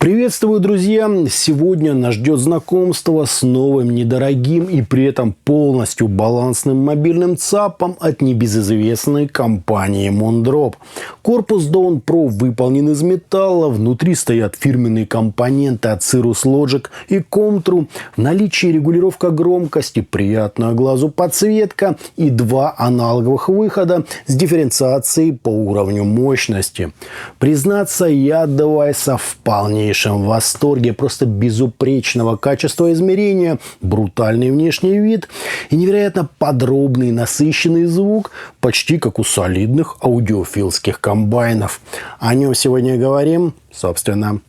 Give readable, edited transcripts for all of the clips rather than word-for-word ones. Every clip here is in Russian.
Приветствую, друзья! Сегодня нас ждет знакомство с новым, недорогим и при этом полностью балансным мобильным ЦАПом от небезызвестной компании Mondrop. Корпус Dawn Pro выполнен из металла, внутри стоят фирменные компоненты от Cirrus Logic и Comtru. В наличии регулировка громкости, приятная глазу подсветка и два аналоговых выхода с дифференциацией по уровню мощности. Признаться, я от девайса в полнейшем восторге. Просто безупречного качества измерения, брутальный внешний вид и невероятно подробный насыщенный звук, почти как у солидных аудиофилских комбайнов. О нем сегодня и говорим. Собственно,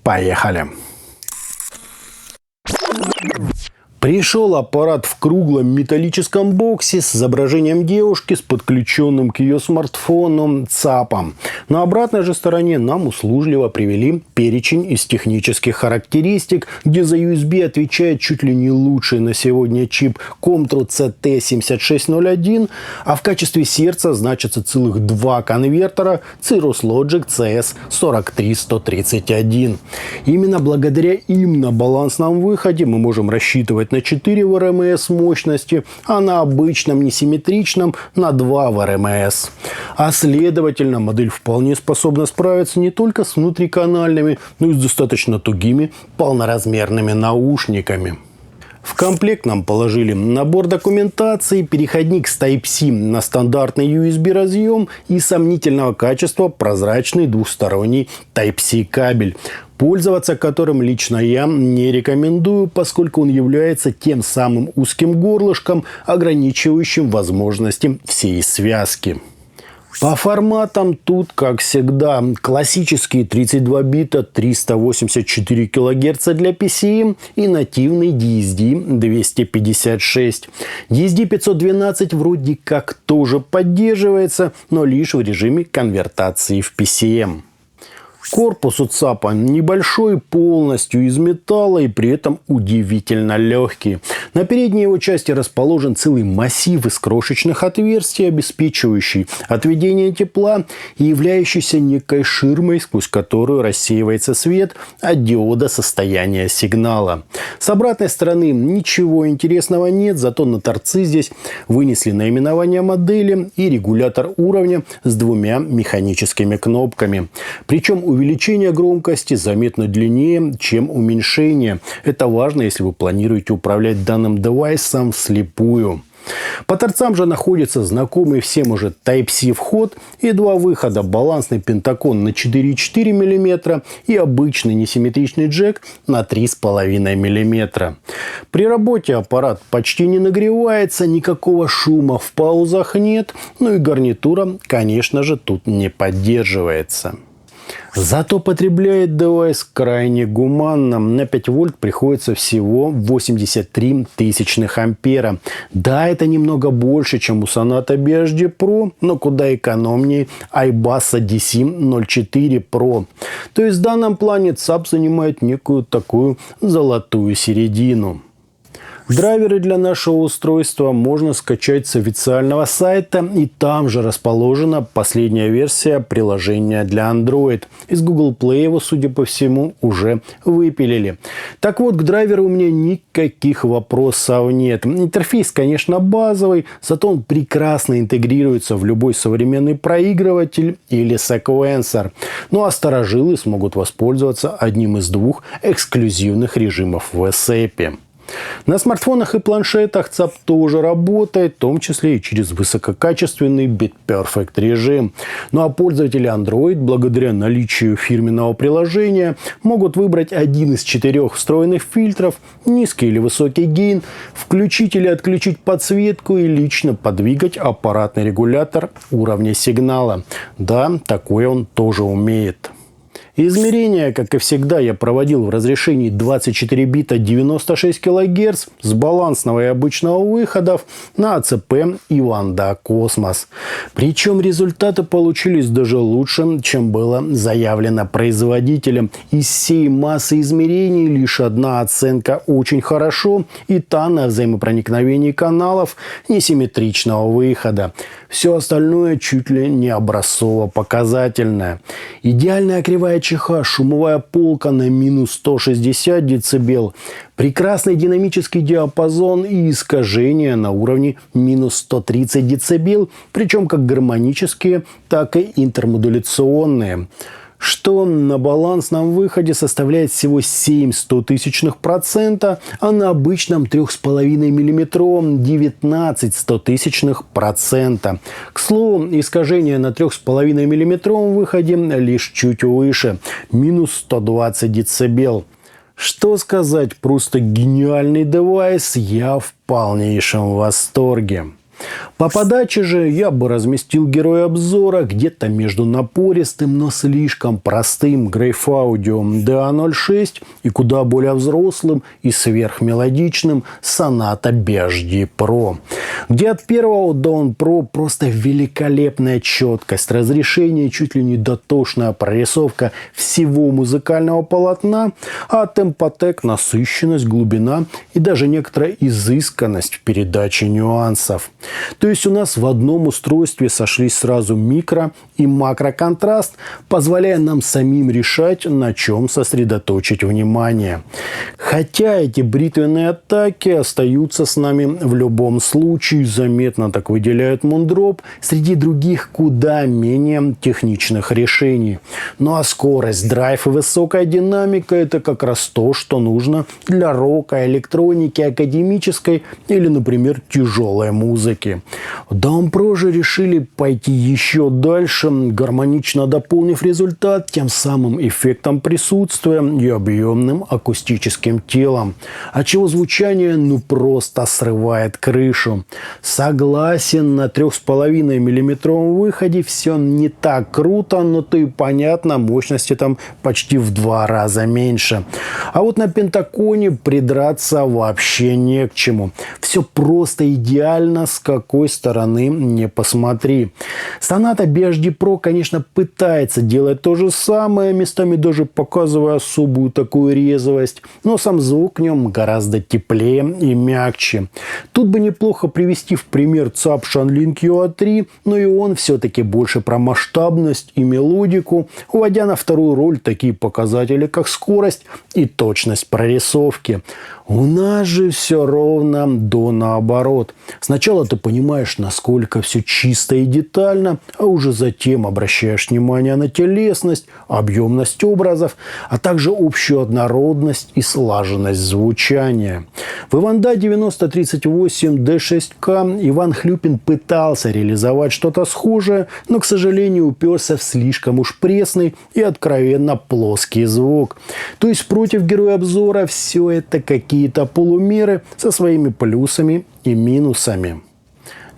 поехали! Пришел аппарат в круглом металлическом боксе с изображением девушки с подключенным к ее смартфону ЦАПом. На обратной же стороне нам услужливо привели перечень из технических характеристик, где за USB отвечает чуть ли не лучший на сегодня чип Comtru CT7601, а в качестве сердца значатся целых два конвертера Cirrus Logic CS43131. Именно благодаря им на балансном выходе мы можем рассчитывать на 4 в РМС мощности, а на обычном несимметричном на 2 в РМС. А следовательно, модель вполне способна справиться не только с внутриканальными, но и с достаточно тугими полноразмерными наушниками. В комплект нам положили набор документации, переходник с Type-C на стандартный USB разъем и сомнительного качества прозрачный двухсторонний Type-C кабель, пользоваться которым лично я не рекомендую, поскольку он является тем самым узким горлышком, ограничивающим возможности всей связки. По форматам тут, как всегда, классические 32 бита 384 кГц для PCM и нативный DSD 256. DSD 512 вроде как тоже поддерживается, но лишь в режиме конвертации в PCM. Корпус у ЦАПа небольшой, полностью из металла и при этом удивительно легкий. На передней его части расположен целый массив из крошечных отверстий, обеспечивающий отведение тепла и являющийся некой ширмой, сквозь которую рассеивается свет от диода состояния сигнала. С обратной стороны ничего интересного нет, зато на торцы здесь вынесли наименование модели и регулятор уровня с двумя механическими кнопками. Причем увеличение громкости заметно длиннее, чем уменьшение. Это важно, если вы планируете управлять данным девайсом вслепую. По торцам же находится знакомый всем уже Type-C вход и два выхода: балансный пентакон на 4,4 мм и обычный несимметричный джек на 3,5 мм. При работе аппарат почти не нагревается, никакого шума в паузах нет, ну и гарнитура, конечно же, тут не поддерживается. Зато потребляет девайс крайне гуманно. На 5 вольт приходится всего 83 тысячных ампера. Да, это немного больше, чем у Sonata BHD Pro, но куда экономнее iBus DC04 Pro. То есть в данном плане ЦАП занимает некую такую золотую середину. Драйверы для нашего устройства можно скачать с официального сайта, и там же расположена последняя версия приложения для Android. Из Google Play его, судя по всему, уже выпилили. Так вот, к драйверу у меня никаких вопросов нет. Интерфейс, конечно, базовый, зато он прекрасно интегрируется в любой современный проигрыватель или секвенсор. Ну а старожилы смогут воспользоваться одним из двух эксклюзивных режимов в WhatsApp. На смартфонах и планшетах ЦАП тоже работает, в том числе и через высококачественный BitPerfect режим. Ну а пользователи Android, благодаря наличию фирменного приложения, могут выбрать один из 4 встроенных фильтров, низкий или высокий гейн, включить или отключить подсветку и лично подвигать аппаратный регулятор уровня сигнала. Да, такое он тоже умеет. Измерения, как и всегда, я проводил в разрешении 24 бита 96 кГц с балансного и обычного выходов на АЦП и Wanda Cosmos. Причем результаты получились даже лучше, чем было заявлено производителем. Из всей массы измерений лишь одна оценка очень хорошо, и та на взаимопроникновении каналов несимметричного выхода. Все остальное чуть ли не образцово-показательное. Идеальная кривая ЧХ шумовая полка на минус 160 дБ, прекрасный динамический диапазон и искажения на уровне минус 130 дБ, причем как гармонические, так и интермодуляционные, что на балансном выходе составляет всего 0,07%, а на обычном 3,5 мм 19%. К слову, искажение на 3,5 мм выходе лишь чуть выше, минус 120 дБ. Что сказать, просто гениальный девайс, я в полнейшем восторге. По подаче же я бы разместил героя обзора где-то между напористым, но слишком простым Grave Audio DA06 и куда более взрослым и сверхмелодичным Sonata BHD Pro, где от первого Dawn Pro просто великолепная четкость, разрешение, чуть ли не дотошная прорисовка всего музыкального полотна, а от Tempotec насыщенность, глубина и даже некоторая изысканность в передаче нюансов. То есть у нас в одном устройстве сошлись сразу микро- и макроконтраст, позволяя нам самим решать, на чем сосредоточить внимание. Хотя эти бритвенные атаки остаются с нами в любом случае, заметно так выделяют Moondrop среди других куда менее техничных решений. Ну а скорость, драйв и высокая динамика – это как раз то, что нужно для рока, электроники, академической или, например, тяжелой музыки. В Dawn Pro же решили пойти еще дальше, гармонично дополнив результат тем самым эффектом присутствия и объемным акустическим телом, отчего звучание просто срывает крышу. Согласен, на 3,5 мм выходе все не так круто, но то и понятно, мощности там почти в 2 раза меньше. А вот на Пентаконе придраться вообще не к чему. Все просто идеально, с какой стороны не посмотри. Sonata BHD Pro, конечно, пытается делать то же самое, местами даже показывая особую такую резвость, но сам звук в нем гораздо теплее и мягче. Тут бы неплохо привести в пример ЦАП Shanling UA3, но и он все-таки больше про масштабность и мелодику, уводя на вторую роль такие показатели, как скорость и точность прорисовки. У нас же все ровно до наоборот. Сначала ты понимаешь, насколько все чисто и детально, а уже затем обращаешь внимание на телесность, объемность образов, а также общую однородность и слаженность звучания. В Иванда 9038D6K Иван Хлюпин пытался реализовать что-то схожее, но, к сожалению, уперся в слишком уж пресный и откровенно плоский звук. То есть против героя обзора все это какие-то полумеры со своими плюсами и минусами.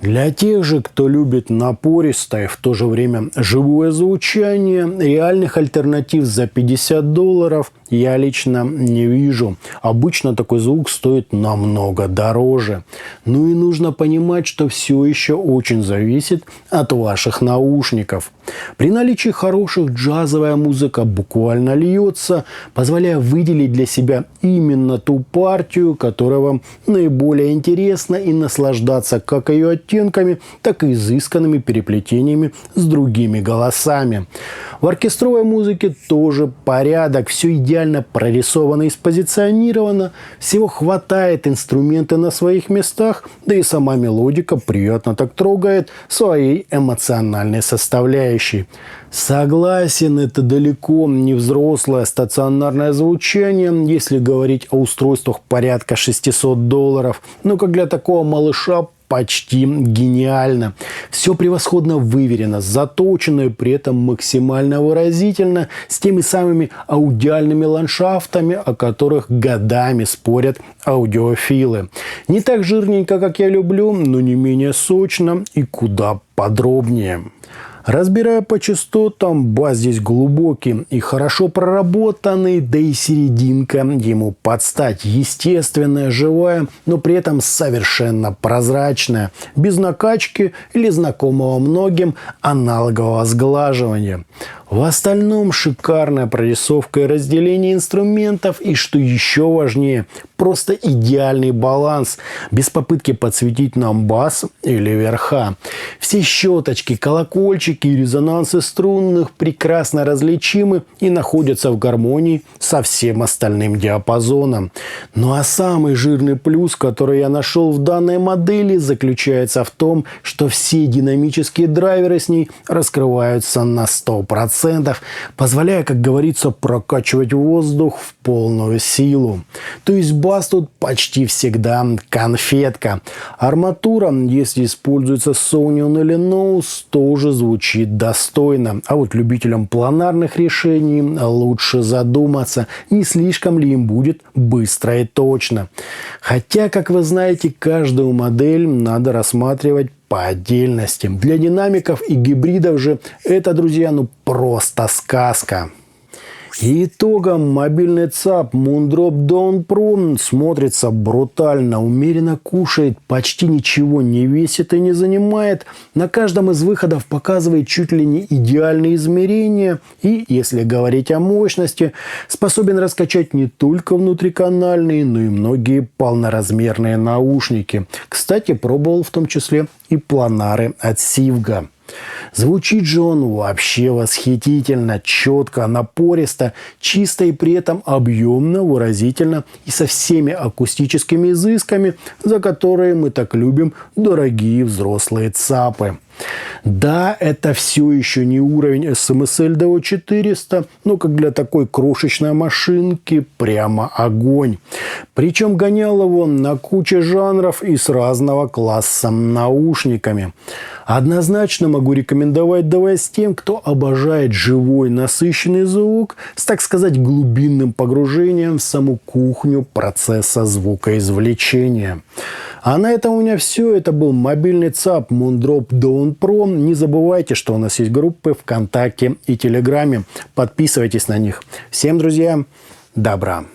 Для тех же, кто любит напористое, в то же время живое звучание, реальных альтернатив за $50 я лично не вижу. Обычно такой звук стоит намного дороже. Ну и нужно понимать, что все еще очень зависит от ваших наушников. При наличии хороших джазовая музыка буквально льется, позволяя выделить для себя именно ту партию, которая вам наиболее интересна, и наслаждаться как ее оттенками, так и изысканными переплетениями с другими голосами. В оркестровой музыке тоже порядок, все идеально прорисовано и спозиционировано, всего хватает, инструменты на своих местах, да и сама мелодика приятно так трогает своей эмоциональной составляющей. Согласен, это далеко не взрослое стационарное звучание, если говорить о устройствах порядка $600, но как для такого малыша почти гениально. Все превосходно выверено, заточено и при этом максимально выразительно, с теми самыми аудиальными ландшафтами, о которых годами спорят аудиофилы. Не так жирненько, как я люблю, но не менее сочно и куда подробнее. Разбирая по частотам, бас здесь глубокий и хорошо проработанный, да и серединка ему под стать. Естественная, живая, но при этом совершенно прозрачная, без накачки или знакомого многим аналогового сглаживания. В остальном шикарная прорисовка и разделение инструментов, и, что еще важнее, просто идеальный баланс, без попытки подсветить нам бас или верха. Все щеточки, колокольчики датчики и резонансы струнных прекрасно различимы и находятся в гармонии со всем остальным диапазоном. Ну а самый жирный плюс, который я нашел в данной модели, заключается в том, что все динамические драйверы с ней раскрываются на 100%, позволяя, как говорится, прокачивать воздух в полную силу. То есть бас тут почти всегда конфетка. Арматура, если используется Sonion или Nose, тоже звучит достойно. А вот любителям планарных решений лучше задуматься, не слишком ли им будет быстро и точно. Хотя, как вы знаете, каждую модель надо рассматривать по отдельности. Для динамиков и гибридов же это, друзья, просто сказка. И итогом мобильный ЦАП Moondrop Dawn Pro смотрится брутально, умеренно кушает, почти ничего не весит и не занимает. На каждом из выходов показывает чуть ли не идеальные измерения. И, если говорить о мощности, способен раскачать не только внутриканальные, но и многие полноразмерные наушники. Кстати, пробовал в том числе и планары от Сивга. Звучит же он вообще восхитительно, четко, напористо, чисто и при этом объемно, выразительно и со всеми акустическими изысками, за которые мы так любим дорогие взрослые ЦАПы. Да, это все еще не уровень SMSL DO400, но как для такой крошечной машинки прямо огонь. Причем гонял его на куче жанров и с разного класса наушниками. Однозначно могу рекомендовать девайс тем, кто обожает живой насыщенный звук с, так сказать, глубинным погружением в саму кухню процесса звукоизвлечения. А на этом у меня все. Это был мобильный ЦАП Moondrop Dawn Pro. Не забывайте, что у нас есть группы ВКонтакте и Телеграме. Подписывайтесь на них. Всем, друзья, добра!